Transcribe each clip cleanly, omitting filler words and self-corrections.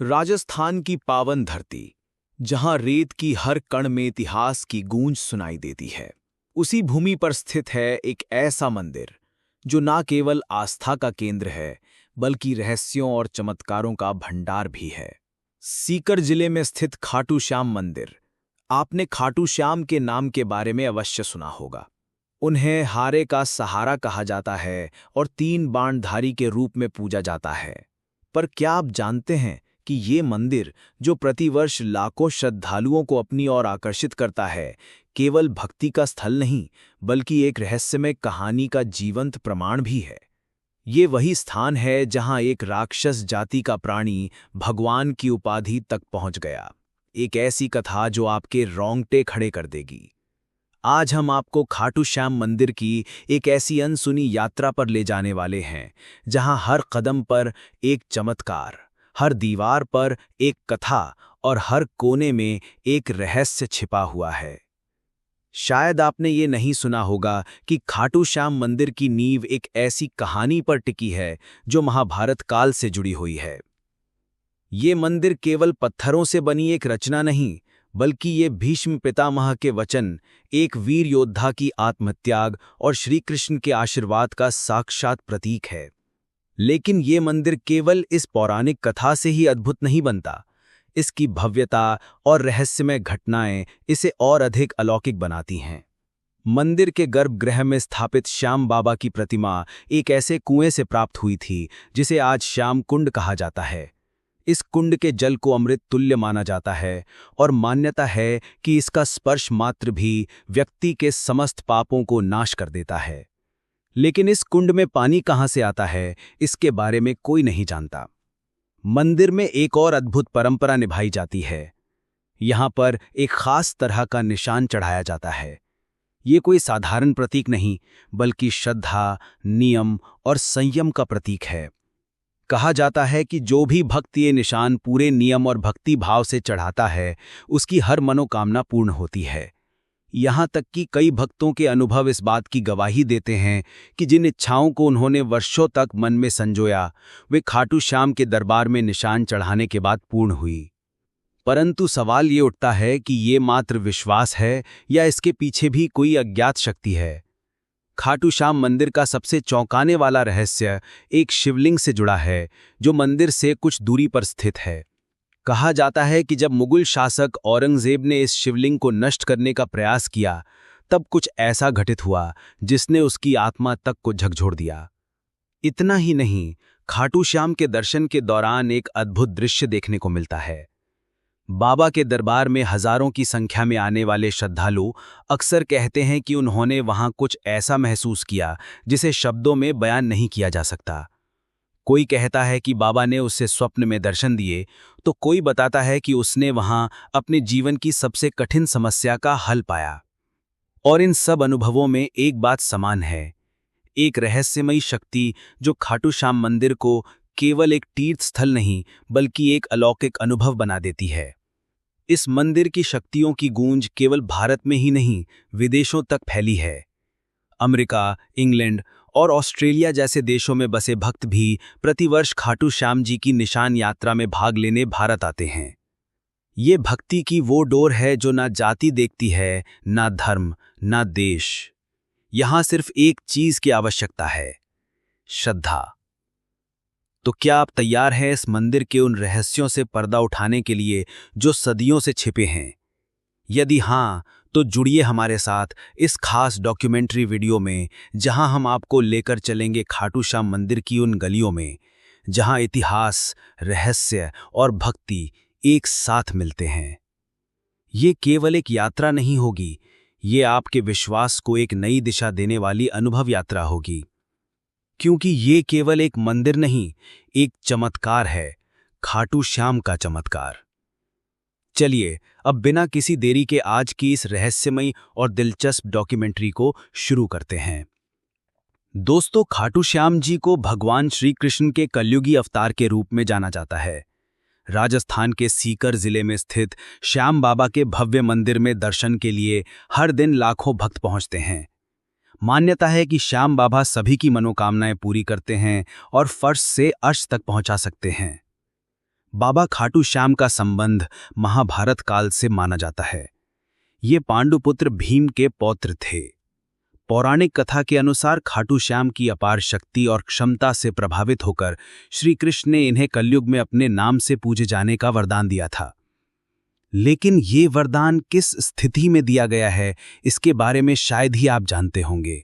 राजस्थान की पावन धरती, जहां रेत की हर कण में इतिहास की गूंज सुनाई देती है, उसी भूमि पर स्थित है एक ऐसा मंदिर जो ना केवल आस्था का केंद्र है, बल्कि रहस्यों और चमत्कारों का भंडार भी है। सीकर जिले में स्थित खाटू श्याम मंदिर। आपने खाटू श्याम के नाम के बारे में अवश्य सुना होगा। उन्हें हारे का सहारा कहा जाता है और 3 बाणधारी के रूप में पूजा जाता है। पर क्या आप जानते हैं कि ये मंदिर, जो प्रतिवर्ष लाखों श्रद्धालुओं को अपनी ओर आकर्षित करता है, केवल भक्ति का स्थल नहीं, बल्कि एक रहस्यमय कहानी का जीवंत प्रमाण भी है। ये वही स्थान है जहां एक राक्षस जाति का प्राणी भगवान की उपाधि तक पहुंच गया। एक ऐसी कथा जो आपके रोंगटे खड़े कर देगी। आज हम आपको खाटू श्याम मंदिर की एक ऐसी अनसुनी यात्रा पर ले जाने वाले हैं, जहां हर कदम पर एक चमत्कार, हर दीवार पर एक कथा और हर कोने में एक रहस्य छिपा हुआ है। शायद आपने ये नहीं सुना होगा कि खाटू श्याम मंदिर की नींव एक ऐसी कहानी पर टिकी है जो महाभारत काल से जुड़ी हुई है। ये मंदिर केवल पत्थरों से बनी एक रचना नहीं, बल्कि ये भीष्म पितामह के वचन, एक वीर योद्धा की आत्मत्याग और श्री कृष्ण के आशीर्वाद का साक्षात प्रतीक है। लेकिन ये मंदिर केवल इस पौराणिक कथा से ही अद्भुत नहीं बनता। इसकी भव्यता और रहस्यमय घटनाएं इसे और अधिक अलौकिक बनाती हैं। मंदिर के गर्भगृह में स्थापित श्याम बाबा की प्रतिमा एक ऐसे कुएं से प्राप्त हुई थी जिसे आज श्याम कुंड कहा जाता है। इस कुंड के जल को अमृत तुल्य माना जाता है और मान्यता है कि इसका स्पर्श मात्र भी व्यक्ति के समस्त पापों को नाश कर देता है। लेकिन इस कुंड में पानी कहाँ से आता है, इसके बारे में कोई नहीं जानता। मंदिर में एक और अद्भुत परंपरा निभाई जाती है। यहाँ पर एक खास तरह का निशान चढ़ाया जाता है। ये कोई साधारण प्रतीक नहीं, बल्कि श्रद्धा, नियम और संयम का प्रतीक है। कहा जाता है कि जो भी भक्त ये निशान पूरे नियम और भक्ति भाव से चढ़ाता है, उसकी हर मनोकामना पूर्ण होती है। यहाँ तक कि कई भक्तों के अनुभव इस बात की गवाही देते हैं कि जिन इच्छाओं को उन्होंने वर्षों तक मन में संजोया, वे खाटू श्याम के दरबार में निशान चढ़ाने के बाद पूर्ण हुई। परंतु सवाल ये उठता है कि ये मात्र विश्वास है या इसके पीछे भी कोई अज्ञात शक्ति है। खाटू श्याम मंदिर का सबसे चौंकाने वाला रहस्य एक शिवलिंग से जुड़ा है, जो मंदिर से कुछ दूरी पर स्थित है। कहा जाता है कि जब मुगल शासक औरंगजेब ने इस शिवलिंग को नष्ट करने का प्रयास किया, तब कुछ ऐसा घटित हुआ जिसने उसकी आत्मा तक को झकझोर दिया। इतना ही नहीं, खाटू श्याम के दर्शन के दौरान एक अद्भुत दृश्य देखने को मिलता है। बाबा के दरबार में हजारों की संख्या में आने वाले श्रद्धालु अक्सर कहते हैं कि उन्होंने वहां कुछ ऐसा महसूस किया जिसे शब्दों में बयान नहीं किया जा सकता। कोई कहता है कि बाबा ने उसे स्वप्न में दर्शन दिए, तो कोई बताता है कि उसने वहां अपने जीवन की सबसे कठिन समस्या का हल पाया। और इन सब अनुभवों में एक बात समान है, एक रहस्यमयी शक्ति जो खाटू श्याम मंदिर को केवल एक तीर्थ स्थल नहीं, बल्कि एक अलौकिक अनुभव बना देती है। इस मंदिर की शक्तियों की गूंज केवल भारत में ही नहीं, विदेशों तक फैली है। अमेरिका, इंग्लैंड और ऑस्ट्रेलिया जैसे देशों में बसे भक्त भी प्रतिवर्ष खाटू श्याम जी की निशान यात्रा में भाग लेने भारत आते हैं। ये भक्ति की वो डोर है जो ना जाति देखती है, ना धर्म, ना देश। यहां सिर्फ एक चीज की आवश्यकता है, श्रद्धा। तो क्या आप तैयार हैं इस मंदिर के उन रहस्यों से पर्दा उठाने के लिए जो सदियों से छिपे हैं? यदि हाँ, तो जुड़िए हमारे साथ इस खास डॉक्यूमेंट्री वीडियो में, जहां हम आपको लेकर चलेंगे खाटू श्याम मंदिर की उन गलियों में, जहां इतिहास, रहस्य और भक्ति एक साथ मिलते हैं। ये केवल एक यात्रा नहीं होगी, ये आपके विश्वास को एक नई दिशा देने वाली अनुभव यात्रा होगी। क्योंकि ये केवल एक मंदिर नहीं, एक चमत्कार है, खाटू श्याम का चमत्कार। चलिए अब बिना किसी देरी के आज की इस रहस्यमयी और दिलचस्प डॉक्यूमेंट्री को शुरू करते हैं। दोस्तों, खाटू श्याम जी को भगवान श्री कृष्ण के कलयुगी अवतार के रूप में जाना जाता है। राजस्थान के सीकर जिले में स्थित श्याम बाबा के भव्य मंदिर में दर्शन के लिए हर दिन लाखों भक्त पहुंचते हैं। मान्यता है कि श्याम बाबा सभी की मनोकामनाएं पूरी करते हैं और फर्श से अर्श तक पहुंचा सकते हैं। बाबा खाटू श्याम का संबंध महाभारत काल से माना जाता है। ये पांडुपुत्र भीम के पौत्र थे। पौराणिक कथा के अनुसार खाटू श्याम की अपार शक्ति और क्षमता से प्रभावित होकर श्री कृष्ण ने इन्हें कलयुग में अपने नाम से पूजे जाने का वरदान दिया था। लेकिन ये वरदान किस स्थिति में दिया गया है, इसके बारे में शायद ही आप जानते होंगे।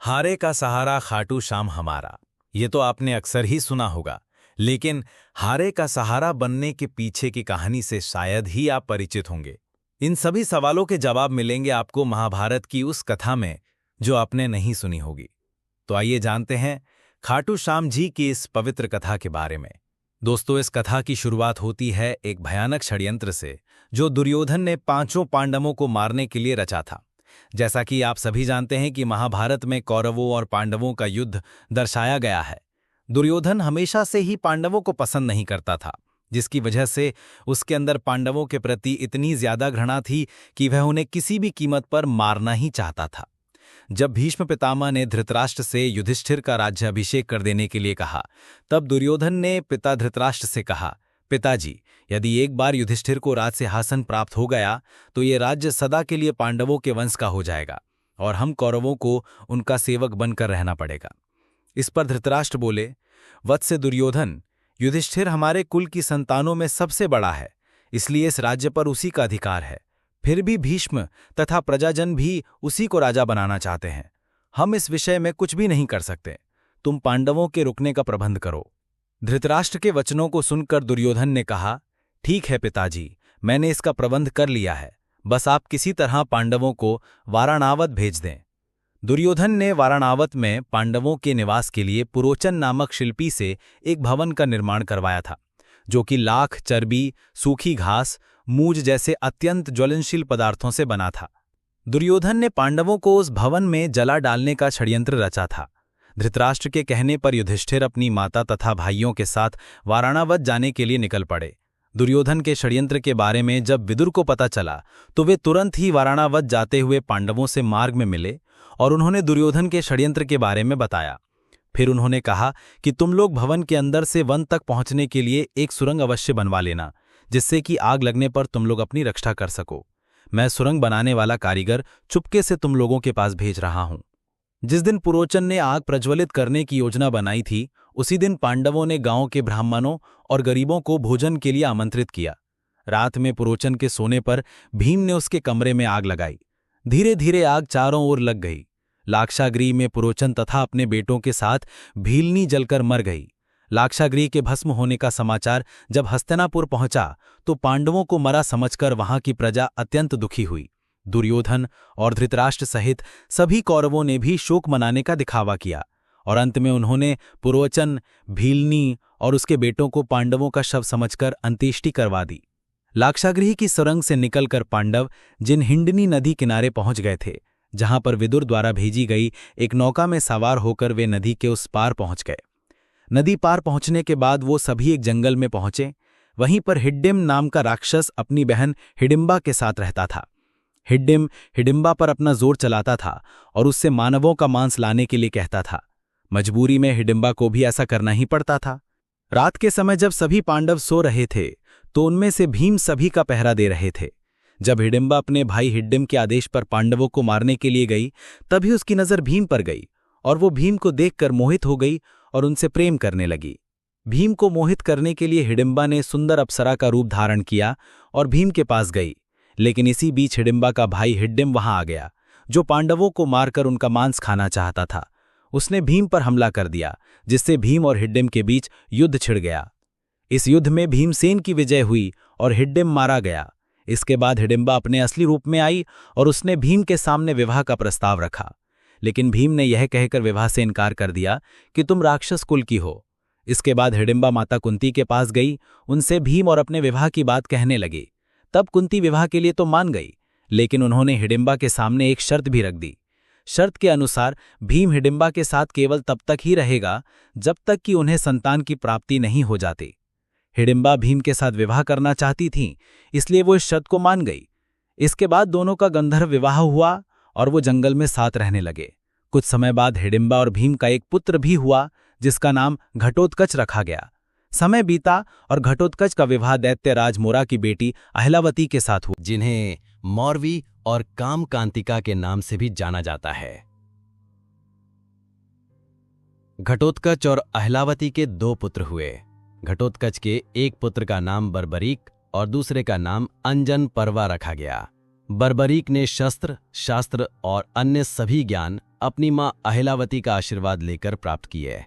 हारे का सहारा खाटू श्याम हमारा, ये तो आपने अक्सर ही सुना होगा। लेकिन हारे का सहारा बनने के पीछे की कहानी से शायद ही आप परिचित होंगे। इन सभी सवालों के जवाब मिलेंगे आपको महाभारत की उस कथा में जो आपने नहीं सुनी होगी। तो आइए जानते हैं खाटू श्याम जी की इस पवित्र कथा के बारे में। दोस्तों, इस कथा की शुरुआत होती है एक भयानक षड्यंत्र से जो दुर्योधन ने पांचों पांडवों को मारने के लिए रचा था। जैसा कि आप सभी जानते हैं कि महाभारत में कौरवों और पांडवों का युद्ध दर्शाया गया है। दुर्योधन हमेशा से ही पांडवों को पसंद नहीं करता था, जिसकी वजह से उसके अंदर पांडवों के प्रति इतनी ज्यादा घृणा थी कि वह उन्हें किसी भी कीमत पर मारना ही चाहता था। जब भीष्म पितामह ने धृतराष्ट्र से युधिष्ठिर का राज्याभिषेक कर देने के लिए कहा, तब दुर्योधन ने पिता धृतराष्ट्र से कहा, पिताजी, यदि एक बार युधिष्ठिर को राज सिंहासन प्राप्त हो गया तो ये राज्य सदा के लिए पांडवों के वंश का हो जाएगा और हम कौरवों को उनका सेवक बनकर रहना पड़ेगा। इस पर धृतराष्ट्र बोले, वत्स दुर्योधन, युधिष्ठिर हमारे कुल की संतानों में सबसे बड़ा है, इसलिए इस राज्य पर उसी का अधिकार है। फिर भी भीष्म तथा प्रजाजन भी उसी को राजा बनाना चाहते हैं। हम इस विषय में कुछ भी नहीं कर सकते। तुम पांडवों के रुकने का प्रबंध करो। धृतराष्ट्र के वचनों को सुनकर दुर्योधन ने कहा, ठीक है पिताजी, मैंने इसका प्रबंध कर लिया है। बस आप किसी तरह पांडवों को वाराणावत भेज दें। दुर्योधन ने वाराणावत में पांडवों के निवास के लिए पुरोचन नामक शिल्पी से एक भवन का निर्माण करवाया था, जो कि लाख, चर्बी, सूखी घास, मूज जैसे अत्यंत ज्वलनशील पदार्थों से बना था। दुर्योधन ने पांडवों को उस भवन में जला डालने का षड्यंत्र रचा था। धृतराष्ट्र के कहने पर युधिष्ठिर अपनी माता तथा भाइयों के साथ वाराणावत जाने के लिए निकल पड़े। दुर्योधन के षड्यंत्र के बारे में जब विदुर को पता चला तो वे तुरंत ही वाराणावत जाते हुए पांडवों से मार्ग में मिले और उन्होंने दुर्योधन के षड्यंत्र के बारे में बताया। फिर उन्होंने कहा कि तुम लोग भवन के अंदर से वन तक पहुंचने के लिए एक सुरंग अवश्य बनवा लेना, जिससे कि आग लगने पर तुम लोग अपनी रक्षा कर सको। मैं सुरंग बनाने वाला कारीगर चुपके से तुम लोगों के पास भेज रहा हूं। जिस दिन पुरोचन ने आग प्रज्वलित करने की योजना बनाई थी, उसी दिन पांडवों ने गांव के ब्राह्मणों और गरीबों को भोजन के लिए आमंत्रित किया। रात में पुरोचन के सोने पर भीम ने उसके कमरे में आग लगाई। धीरे धीरे आग चारों ओर लग गई। लाक्षागृह में पुरोचन तथा अपने बेटों के साथ भीलनी जलकर मर गई। लाक्षागृह के भस्म होने का समाचार जब हस्तिनापुर पहुंचा तो पांडवों को मरा समझकर वहां की प्रजा अत्यंत दुखी हुई। दुर्योधन और धृतराष्ट्र सहित सभी कौरवों ने भी शोक मनाने का दिखावा किया और अंत में उन्होंने पुरोचन, भीलनी और उसके बेटों को पांडवों का शव समझकर अंत्येष्टि करवा दी। लाक्षागृह की सुरंग से निकलकर पांडव जिन हिंडनी नदी किनारे पहुंच गए थे, जहां पर विदुर द्वारा भेजी गई एक नौका में सवार होकर वे नदी के उस पार पहुंच गए। नदी पार पहुंचने के बाद वो सभी एक जंगल में पहुंचे। वहीं पर हिड्डिम नाम का राक्षस अपनी बहन हिडिंबा के साथ रहता था। हिड्डिम हिडिंबा पर अपना जोर चलाता था और उससे मानवों का मांस लाने के लिए कहता था। मजबूरी में हिडिंबा को भी ऐसा करना ही पड़ता था। रात के समय जब सभी पांडव सो रहे थे तो उनमें से भीम सभी का पहरा दे रहे थे। जब हिडिंबा अपने भाई हिड्डिम के आदेश पर पांडवों को मारने के लिए गई, तभी उसकी नजर भीम पर गई और वो भीम को देखकर मोहित हो गई और उनसे प्रेम करने लगी। भीम को मोहित करने के लिए हिडिंबा ने सुंदर अप्सरा का रूप धारण किया और भीम के पास गई। लेकिन इसी बीच हिडिंबा का भाई हिड्डिम वहां आ गया, जो पांडवों को मारकर उनका मांस खाना चाहता था। उसने भीम पर हमला कर दिया, जिससे भीम और हिड्डिम के बीच युद्ध छिड़ गया। इस युद्ध में भीमसेन की विजय हुई और हिड्डिम मारा गया। इसके बाद हिडिंबा अपने असली रूप में आई और उसने भीम के सामने विवाह का प्रस्ताव रखा। लेकिन भीम ने यह कहकर विवाह से इनकार कर दिया कि तुम राक्षस कुल की हो। इसके बाद हिडिंबा माता कुंती के पास गई, उनसे भीम और अपने विवाह की बात कहने लगी। तब कुंती विवाह के लिए तो मान गई, लेकिन उन्होंने हिडिंबा के सामने एक शर्त भी रख दी। शर्त के अनुसार भीम हिडिंबा के साथ केवल तब तक ही रहेगा जब तक कि उन्हें संतान की प्राप्ति नहीं हो जाती। हिडिंबा भीम के साथ विवाह करना चाहती थीं, इसलिए वो इस शर्त को मान गई। इसके बाद दोनों का गंधर्व विवाह हुआ और वो जंगल में साथ रहने लगे। कुछ समय बाद हिडिंबा और भीम का एक पुत्र भी हुआ, जिसका नाम घटोत्कच रखा गया। समय बीता और घटोत्कच का विवाह दैत्य राज मोरा की बेटी अहिलावती के साथ हुआ, जिन्हें मौरवी और कामकांतिका के नाम से भी जाना जाता है। घटोत्कच और अहिलावती के 2 पुत्र हुए। घटोत्कच के एक पुत्र का नाम बर्बरीक और दूसरे का नाम अंजन पर्वा रखा गया। बर्बरीक ने शस्त्र, शास्त्र और अन्य सभी ज्ञान अपनी मां अहिलावती का आशीर्वाद लेकर प्राप्त किए।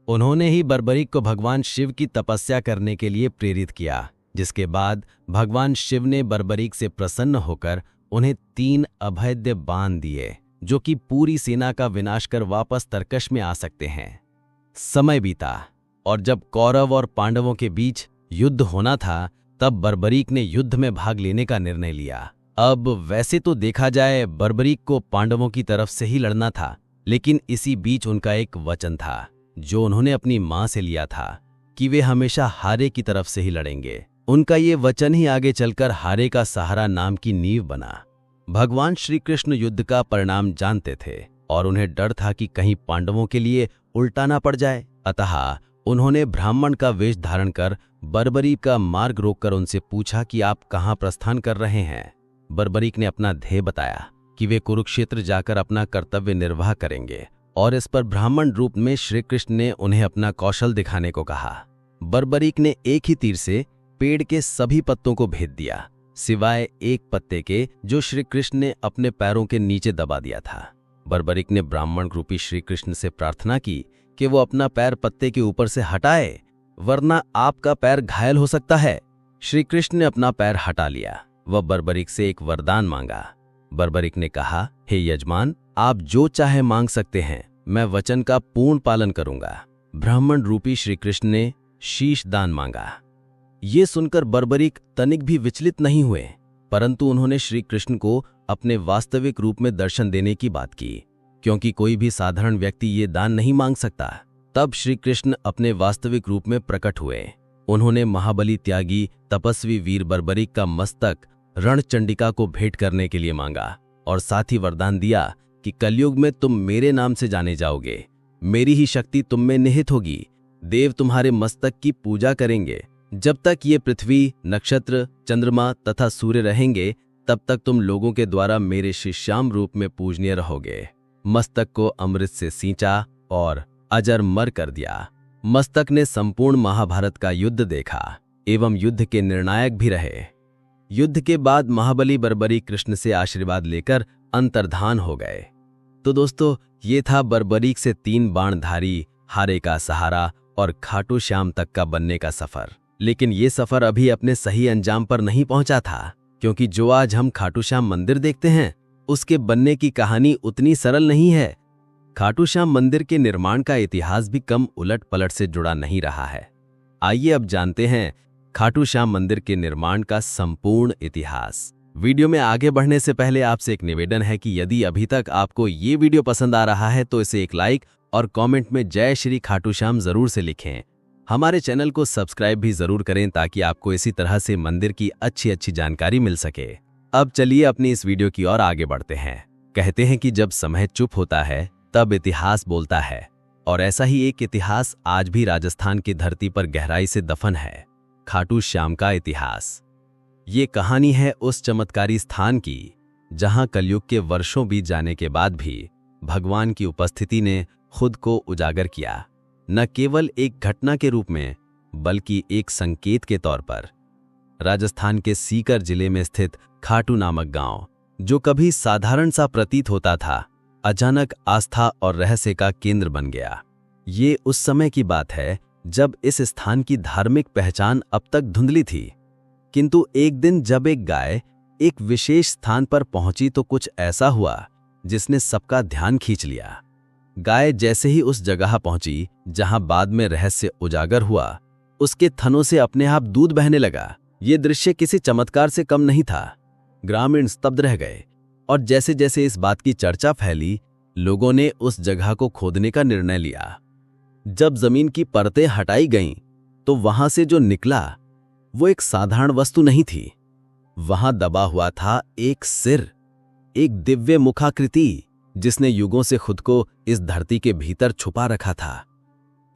उन्होंने ही बर्बरीक को भगवान शिव की तपस्या करने के लिए प्रेरित किया, जिसके बाद भगवान शिव ने बर्बरीक से प्रसन्न होकर उन्हें 3 अभेद्य बाण दिए, जो कि पूरी सेना का विनाश कर वापस तरकश में आ सकते हैं। समय बीता और जब कौरव और पांडवों के बीच युद्ध होना था, तब बर्बरीक ने युद्ध में भाग लेने का निर्णय लिया। अब वैसे तो देखा जाए बर्बरीक को पांडवों की तरफ से ही लड़ना था, लेकिन इसी बीच उनका एक वचन था जो उन्होंने अपनी मां से लिया था कि वे हमेशा हारे की तरफ से ही लड़ेंगे। उनका ये वचन ही आगे चलकर हारे का सहारा नाम की नींव बना। भगवान श्री कृष्ण युद्ध का परिणाम जानते थे और उन्हें डर था कि कहीं पांडवों के लिए उल्टा ना पड़ जाए, अतः उन्होंने ब्राह्मण का वेश धारण कर बर्बरीक का मार्ग रोककर उनसे पूछा कि आप कहाँ प्रस्थान कर रहे हैं। बर्बरीक ने अपना ध्येय बताया कि वे कुरुक्षेत्र जाकर अपना कर्तव्य निर्वाह करेंगे, और इस पर ब्राह्मण रूप में श्री कृष्ण ने उन्हें अपना कौशल दिखाने को कहा। बर्बरीक ने एक ही तीर से पेड़ के सभी पत्तों को भेद दिया, सिवाय एक पत्ते के जो श्री कृष्ण ने अपने पैरों के नीचे दबा दिया था। बर्बरीक ने ब्राह्मण रूपी श्री कृष्ण से प्रार्थना की कि वो अपना पैर पत्ते के ऊपर से हटाए, वरना आपका पैर घायल हो सकता है। श्री कृष्ण ने अपना पैर हटा लिया। वह बर्बरीक से एक वरदान मांगा। बर्बरीक ने कहा, हे यजमान, आप जो चाहे मांग सकते हैं, मैं वचन का पूर्ण पालन करूंगा। ब्राह्मण रूपी श्री कृष्ण ने शीश दान मांगा। ये सुनकर बर्बरीक तनिक भी विचलित नहीं हुए, परंतु उन्होंने श्री कृष्ण को अपने वास्तविक रूप में दर्शन देने की बात की, क्योंकि कोई भी साधारण व्यक्ति ये दान नहीं मांग सकता। तब श्री कृष्ण अपने वास्तविक रूप में प्रकट हुए। उन्होंने महाबली त्यागी तपस्वी वीर बर्बरीक का मस्तक रणचंडिका को भेंट करने के लिए मांगा, और साथ ही वरदान दिया कि कलयुग में तुम मेरे नाम से जाने जाओगे, मेरी ही शक्ति तुम में निहित होगी, देव तुम्हारे मस्तक की पूजा करेंगे। जब तक ये पृथ्वी, नक्षत्र, चंद्रमा तथा सूर्य रहेंगे, तब तक तुम लोगों के द्वारा मेरे शिष्याम रूप में पूजनीय रहोगे। मस्तक को अमृत से सींचा और अजर मर कर दिया। मस्तक ने संपूर्ण महाभारत का युद्ध देखा एवं युद्ध के निर्णायक भी रहे। युद्ध के बाद महाबली बर्बरीक कृष्ण से आशीर्वाद लेकर अंतर्धान हो गए। तो दोस्तों, ये था बर्बरीक से 3 बाणधारी, हारे का सहारा और खाटू श्याम तक का बनने का सफर। लेकिन ये सफर अभी अपने सही अंजाम पर नहीं पहुंचा था, क्योंकि जो आज हम खाटू श्याम मंदिर देखते हैं, उसके बनने की कहानी उतनी सरल नहीं है। खाटू श्याम मंदिर के निर्माण का इतिहास भी कम उलट पलट से जुड़ा नहीं रहा है। आइए अब जानते हैं खाटू श्याम मंदिर के निर्माण का संपूर्ण इतिहास। वीडियो में आगे बढ़ने से पहले आपसे एक निवेदन है कि यदि अभी तक आपको ये वीडियो पसंद आ रहा है तो इसे एक लाइक और कमेंट में जय श्री खाटू श्याम जरूर से लिखें। हमारे चैनल को सब्सक्राइब भी जरूर करें ताकि आपको इसी तरह से मंदिर की अच्छी जानकारी मिल सके। अब चलिए अपनी इस वीडियो की ओर आगे बढ़ते हैं। कहते हैं कि जब समय चुप होता है तब इतिहास बोलता है, और ऐसा ही एक इतिहास आज भी राजस्थान की धरती पर गहराई से दफन है, खाटू श्याम का इतिहास। ये कहानी है उस चमत्कारी स्थान की जहां कलयुग के वर्षों बीत जाने के बाद भी भगवान की उपस्थिति ने खुद को उजागर किया, न केवल एक घटना के रूप में बल्कि एक संकेत के तौर पर। राजस्थान के सीकर जिले में स्थित खाटू नामक गांव, जो कभी साधारण सा प्रतीत होता था, अचानक आस्था और रहस्य का केंद्र बन गया। ये उस समय की बात है जब इस स्थान की धार्मिक पहचान अब तक धुंधली थी, किंतु एक दिन जब एक गाय एक विशेष स्थान पर पहुंची तो कुछ ऐसा हुआ जिसने सबका ध्यान खींच लिया। गाय जैसे ही उस जगह पहुंची जहां बाद में रहस्य उजागर हुआ, उसके थनों से अपने आप दूध बहने लगा। ये दृश्य किसी चमत्कार से कम नहीं था। ग्रामीण स्तब्ध रह गए, और जैसे जैसे इस बात की चर्चा फैली, लोगों ने उस जगह को खोदने का निर्णय लिया। जब जमीन की परतें हटाई गईं, तो वहां से जो निकला वो एक साधारण वस्तु नहीं थी। वहां दबा हुआ था एक सिर, एक दिव्य मुखाकृति जिसने युगों से खुद को इस धरती के भीतर छुपा रखा था।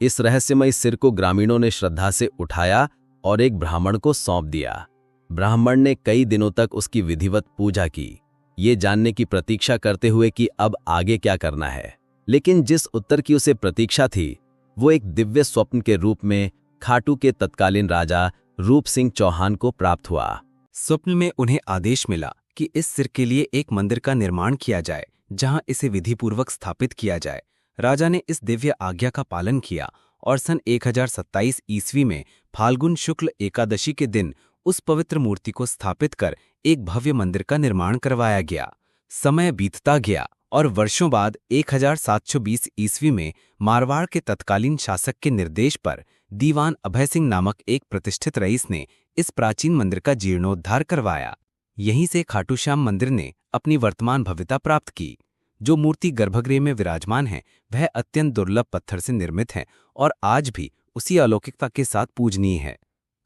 इस रहस्यमय सिर को ग्रामीणों ने श्रद्धा से उठाया और एक ब्राह्मण को सौंप दिया। ब्राह्मण ने कई दिनों तक उसकी विधिवत पूजा की, ये जानने की प्रतीक्षा करते हुए कि अब आगे क्या करना है। लेकिन जिस उत्तर की उसे प्रतीक्षा थी वो एक दिव्य स्वप्न के रूप में खाटू के तत्कालीन राजा रूप सिंह चौहान को प्राप्त हुआ। स्वप्न में उन्हें आदेश मिला कि इस सिर के लिए एक मंदिर का निर्माण किया जाए जहां इसे विधिपूर्वक स्थापित किया जाए। राजा ने इस दिव्य आज्ञा का पालन किया और सन 1027 ईस्वी में फाल्गुन शुक्ल एकादशी के दिन उस पवित्र मूर्ति को स्थापित कर एक भव्य मंदिर का निर्माण करवाया गया। समय बीतता गया और वर्षों बाद 1720 ईस्वी में मारवाड़ के तत्कालीन शासक के निर्देश पर दीवान अभय सिंह नामक एक प्रतिष्ठित रईस ने इस प्राचीन मंदिर का जीर्णोद्धार करवाया। यहीं से खाटू श्याम मंदिर ने अपनी वर्तमान भव्यता प्राप्त की। जो मूर्ति गर्भगृह में विराजमान है वह अत्यंत दुर्लभ पत्थर से निर्मित है और आज भी उसी अलौकिकता के साथ पूजनीय है।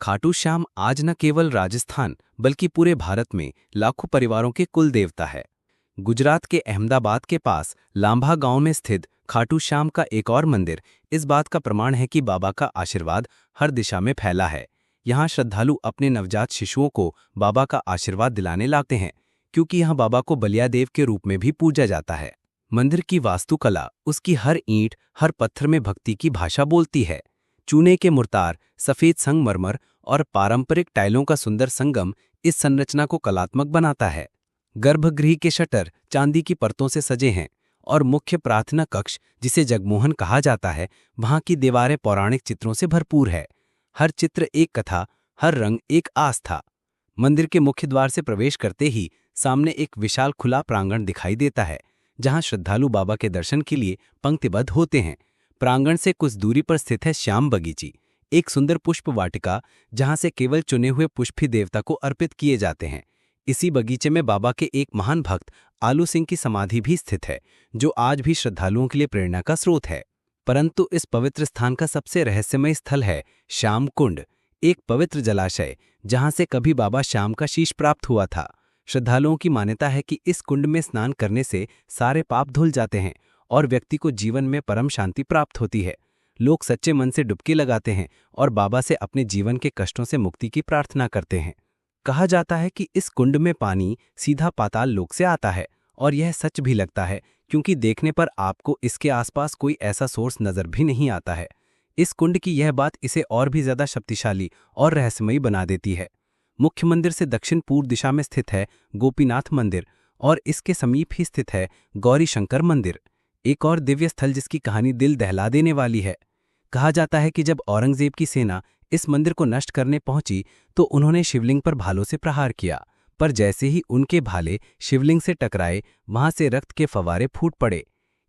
खाटू श्याम आज न केवल राजस्थान बल्कि पूरे भारत में लाखों परिवारों के कुल देवता है। गुजरात के अहमदाबाद के पास लांभा गांव में स्थित खाटू श्याम का एक और मंदिर इस बात का प्रमाण है कि बाबा का आशीर्वाद हर दिशा में फैला है। यहाँ श्रद्धालु अपने नवजात शिशुओं को बाबा का आशीर्वाद दिलाने लाते हैं, क्योंकि यहाँ बाबा को बलियादेव के रूप में भी पूजा जाता है। मंदिर की वास्तुकला, उसकी हर ईंट, हर पत्थर में भक्ति की भाषा बोलती है। चूने के मुर्तार, सफेद संगमरमर और पारंपरिक टाइलों का सुंदर संगम इस संरचना को कलात्मक बनाता है। गर्भगृह के शटर चांदी की परतों से सजे हैं और मुख्य प्रार्थना कक्ष, जिसे जगमोहन कहा जाता है, वहां की दीवारें पौराणिक चित्रों से भरपूर है। हर चित्र एक कथा, हर रंग एक आस्था। मंदिर के मुख्य द्वार से प्रवेश करते ही सामने एक विशाल खुला प्रांगण दिखाई देता है, जहां श्रद्धालु बाबा के दर्शन के लिए पंक्तिबद्ध होते हैं। प्रांगण से कुछ दूरी पर स्थित है श्याम बगीची, एक सुंदर पुष्प वाटिका, जहां से केवल चुने हुए पुष्प ही देवता को अर्पित किए जाते हैं। इसी बगीचे में बाबा के एक महान भक्त आलू सिंह की समाधि भी स्थित है, जो आज भी श्रद्धालुओं के लिए प्रेरणा का स्रोत है। परंतु इस पवित्र स्थान का सबसे रहस्यमय स्थल है श्याम कुंड, एक पवित्र जलाशय जहां से कभी बाबा श्याम का शीश प्राप्त हुआ था। श्रद्धालुओं की मान्यता है कि इस कुंड में स्नान करने से सारे पाप धुल जाते हैं और व्यक्ति को जीवन में परम शांति प्राप्त होती है। लोग सच्चे मन से डुबकी लगाते हैं और बाबा से अपने जीवन के कष्टों से मुक्ति की प्रार्थना करते हैं। कहा जाता है कि इस कुंड में पानी सीधा पाताल लोक से आता है, और यह सच भी लगता है, क्योंकि देखने पर आपको इसके आसपास कोई ऐसा सोर्स नजर भी नहीं आता है। इस कुंड की यह बात इसे और भी ज्यादा शक्तिशाली और रहस्यमयी बना देती है। मुख्य मंदिर से दक्षिण पूर्व दिशा में स्थित है गोपीनाथ मंदिर और इसके समीप ही स्थित है गौरी शंकर मंदिर, एक और दिव्य स्थल जिसकी कहानी दिल दहला देने वाली है। कहा जाता है कि जब औरंगजेब की सेना इस मंदिर को नष्ट करने पहुंची तो उन्होंने शिवलिंग पर भालों से प्रहार किया, पर जैसे ही उनके भाले शिवलिंग से टकराए वहां से रक्त के फवारे फूट पड़े।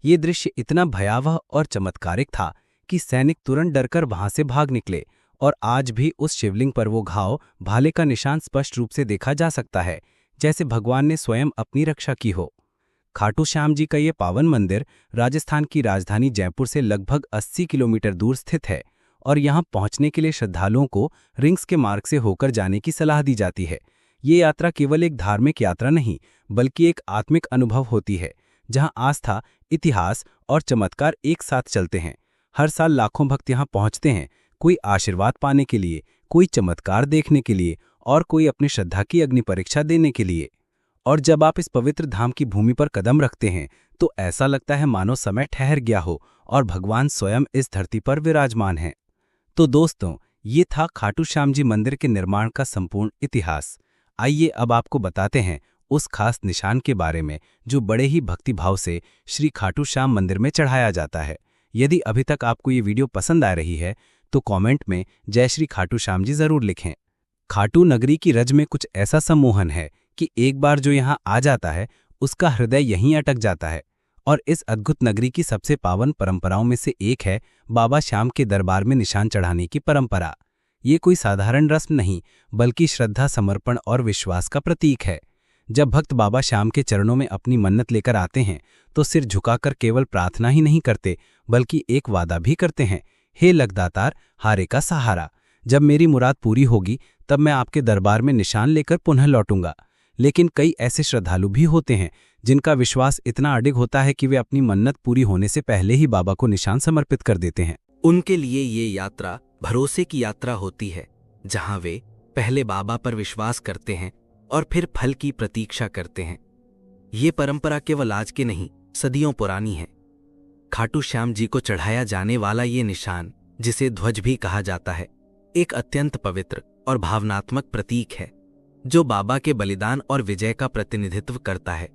ये दृश्य इतना भयावह और चमत्कारिक था कि सैनिक तुरंत डरकर वहां से भाग निकले, और आज भी उस शिवलिंग पर वो घाव, भाले का निशान स्पष्ट रूप से देखा जा सकता है, जैसे भगवान ने स्वयं अपनी रक्षा की हो। खाटू श्याम जी का ये पावन मंदिर राजस्थान की राजधानी जयपुर से लगभग 80 किलोमीटर दूर स्थित है, और यहाँ पहुँचने के लिए श्रद्धालुओं को रिंग्स के मार्ग से होकर जाने की सलाह दी जाती है। ये यात्रा केवल एक धार्मिक यात्रा नहीं, बल्कि एक आत्मिक अनुभव होती है, जहाँ आस्था, इतिहास और चमत्कार एक साथ चलते हैं। हर साल लाखों भक्त यहाँ पहुँचते हैं, कोई आशीर्वाद पाने के लिए, कोई चमत्कार देखने के लिए और कोई अपनी श्रद्धा की अग्नि परीक्षा देने के लिए। और जब आप इस पवित्र धाम की भूमि पर कदम रखते हैं तो ऐसा लगता है मानो समय ठहर गया हो और भगवान स्वयं इस धरती पर विराजमान हैं। तो दोस्तों, ये था खाटू श्याम जी मंदिर के निर्माण का संपूर्ण इतिहास। आइए अब आपको बताते हैं उस खास निशान के बारे में जो बड़े ही भक्तिभाव से श्री खाटू श्याम मंदिर में चढ़ाया जाता है। यदि अभी तक आपको ये वीडियो पसंद आ रही है तो कमेंट में जय श्री खाटू श्याम जी जरूर लिखें। खाटू नगरी की रज में कुछ ऐसा सम्मोहन है कि एक बार जो यहाँ आ जाता है उसका हृदय यहीं अटक जाता है। और इस अद्भुत नगरी की सबसे पावन परंपराओं में से एक है बाबा श्याम के दरबार में निशान चढ़ाने की परंपरा। ये कोई साधारण रस्म नहीं, बल्कि श्रद्धा, समर्पण और विश्वास का प्रतीक है। जब भक्त बाबा श्याम के चरणों में अपनी मन्नत लेकर आते हैं तो सिर झुकाकर केवल प्रार्थना ही नहीं करते, बल्कि एक वादा भी करते हैं, हे लगदातार, हारे का सहारा, जब मेरी मुराद पूरी होगी तब मैं आपके दरबार में निशान लेकर पुनः लौटूंगा। लेकिन कई ऐसे श्रद्धालु भी होते हैं जिनका विश्वास इतना अडिग होता है कि वे अपनी मन्नत पूरी होने से पहले ही बाबा को निशान समर्पित कर देते हैं। उनके लिए ये यात्रा भरोसे की यात्रा होती है, जहां वे पहले बाबा पर विश्वास करते हैं और फिर फल की प्रतीक्षा करते हैं। ये परंपरा केवल आज की नहीं, सदियों पुरानी है। खाटू श्याम जी को चढ़ाया जाने वाला ये निशान, जिसे ध्वज भी कहा जाता है, एक अत्यंत पवित्र और भावनात्मक प्रतीक है, जो बाबा के बलिदान और विजय का प्रतिनिधित्व करता है।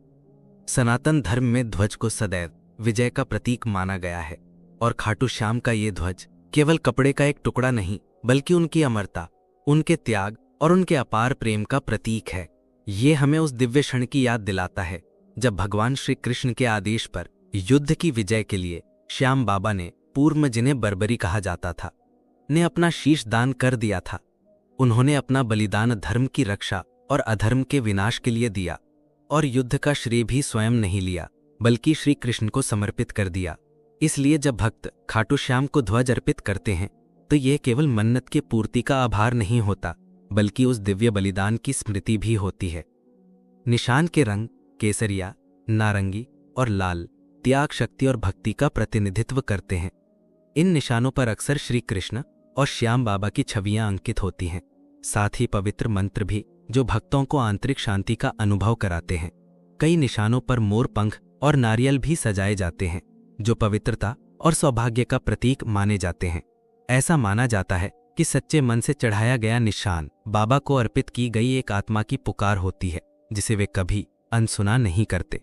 सनातन धर्म में ध्वज को सदैव विजय का प्रतीक माना गया है, और खाटू श्याम का ये ध्वज केवल कपड़े का एक टुकड़ा नहीं, बल्कि उनकी अमरता, उनके त्याग और उनके अपार प्रेम का प्रतीक है। ये हमें उस दिव्य क्षण की याद दिलाता है जब भगवान श्री कृष्ण के आदेश पर युद्ध की विजय के लिए श्याम बाबा ने, पूर्व में जिन्हें बर्बरी कहा जाता था, ने अपना शीश दान कर दिया था। उन्होंने अपना बलिदान धर्म की रक्षा और अधर्म के विनाश के लिए दिया, और युद्ध का श्रेय भी स्वयं नहीं लिया, बल्कि श्री कृष्ण को समर्पित कर दिया। इसलिए जब भक्त खाटू श्याम को ध्वज अर्पित करते हैं, तो यह केवल मन्नत की पूर्ति का आभार नहीं होता, बल्कि उस दिव्य बलिदान की स्मृति भी होती है। निशान के रंग केसरिया, नारंगी और लाल त्याग, शक्ति और भक्ति का प्रतिनिधित्व करते हैं। इन निशानों पर अक्सर श्री कृष्ण और श्याम बाबा की छवियां अंकित होती हैं, साथ ही पवित्र मंत्र भी, जो भक्तों को आंतरिक शांति का अनुभव कराते हैं। कई निशानों पर मोर पंख और नारियल भी सजाए जाते हैं, जो पवित्रता और सौभाग्य का प्रतीक माने जाते हैं। ऐसा माना जाता है कि सच्चे मन से चढ़ाया गया निशान बाबा को अर्पित की गई एक आत्मा की पुकार होती है, जिसे वे कभी अनसुना नहीं करते।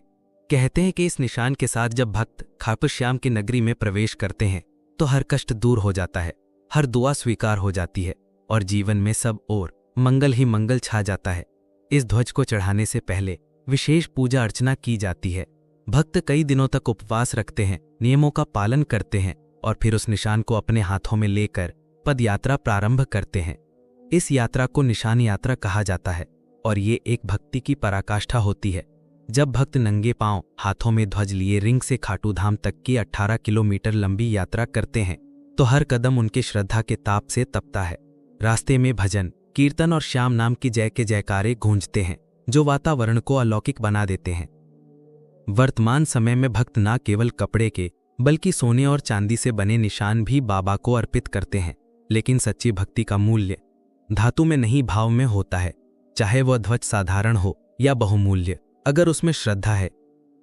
कहते हैं कि इस निशान के साथ जब भक्त खाटू श्याम की नगरी में प्रवेश करते हैं, तो हर कष्ट दूर हो जाता है, हर दुआ स्वीकार हो जाती है, और जीवन में सब ओर मंगल ही मंगल छा जाता है। इस ध्वज को चढ़ाने से पहले विशेष पूजा अर्चना की जाती है। भक्त कई दिनों तक उपवास रखते हैं, नियमों का पालन करते हैं, और फिर उस निशान को अपने हाथों में लेकर पद यात्रा प्रारंभ करते हैं। इस यात्रा को निशान यात्रा कहा जाता है, और ये एक भक्ति की पराकाष्ठा होती है। जब भक्त नंगे पांव हाथों में ध्वज लिए रिंग से खाटू धाम तक की 18 किलोमीटर लंबी यात्रा करते हैं, तो हर कदम उनके श्रद्धा के ताप से तपता है। रास्ते में भजन, कीर्तन और श्याम नाम की जय के जयकारे गूंजते हैं, जो वातावरण को अलौकिक बना देते हैं। वर्तमान समय में भक्त न केवल कपड़े के, बल्कि सोने और चांदी से बने निशान भी बाबा को अर्पित करते हैं। लेकिन सच्ची भक्ति का मूल्य धातु में नहीं, भाव में होता है। चाहे वह ध्वज साधारण हो या बहुमूल्य, अगर उसमें श्रद्धा है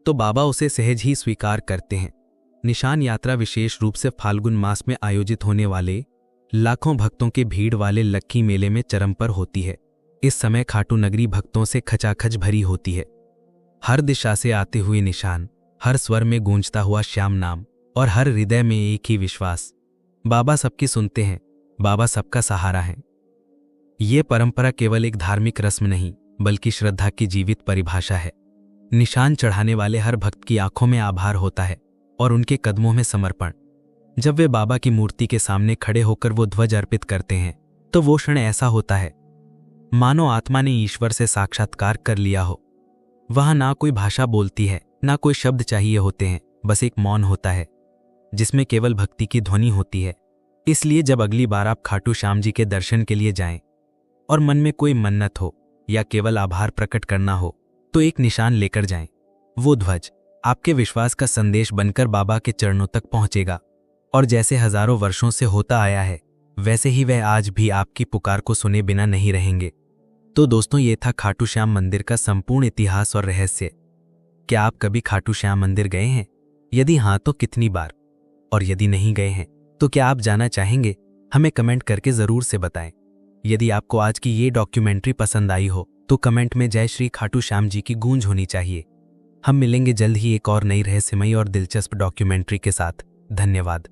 तो बाबा उसे सहज ही स्वीकार करते हैं। निशान यात्रा विशेष रूप से फाल्गुन मास में आयोजित होने वाले लाखों भक्तों के भीड़ वाले लक्की मेले में चरम पर होती है। इस समय खाटू नगरी भक्तों से खचाखच भरी होती है। हर दिशा से आते हुए निशान, हर स्वर में गूंजता हुआ श्याम नाम, और हर हृदय में एक ही विश्वास, बाबा सबकी सुनते हैं, बाबा सबका सहारा है। ये परंपरा केवल एक धार्मिक रस्म नहीं, बल्कि श्रद्धा की जीवित परिभाषा है। निशान चढ़ाने वाले हर भक्त की आंखों में आभार होता है, और उनके कदमों में समर्पण। जब वे बाबा की मूर्ति के सामने खड़े होकर वो ध्वज अर्पित करते हैं, तो वो क्षण ऐसा होता है मानो आत्मा ने ईश्वर से साक्षात्कार कर लिया हो। वहां ना कोई भाषा बोलती है, ना कोई शब्द चाहिए होते हैं, बस एक मौन होता है, जिसमें केवल भक्ति की ध्वनि होती है। इसलिए जब अगली बार आप खाटू श्याम जी के दर्शन के लिए जाएं, और मन में कोई मन्नत हो या केवल आभार प्रकट करना हो, तो एक निशान लेकर जाएं। वो ध्वज आपके विश्वास का संदेश बनकर बाबा के चरणों तक पहुंचेगा, और जैसे हजारों वर्षों से होता आया है, वैसे ही वह आज भी आपकी पुकार को सुने बिना नहीं रहेंगे। तो दोस्तों, ये था खाटू श्याम मंदिर का संपूर्ण इतिहास और रहस्य। क्या आप कभी खाटू श्याम मंदिर गए हैं? यदि हाँ, तो कितनी बार? और यदि नहीं गए हैं, तो क्या आप जाना चाहेंगे? हमें कमेंट करके जरूर से बताएं। यदि आपको आज की ये डॉक्यूमेंट्री पसंद आई हो, तो कमेंट में जय श्री खाटू श्याम जी की गूंज होनी चाहिए। हम मिलेंगे जल्द ही एक और नई रहस्यमयी और दिलचस्प डॉक्यूमेंट्री के साथ। धन्यवाद।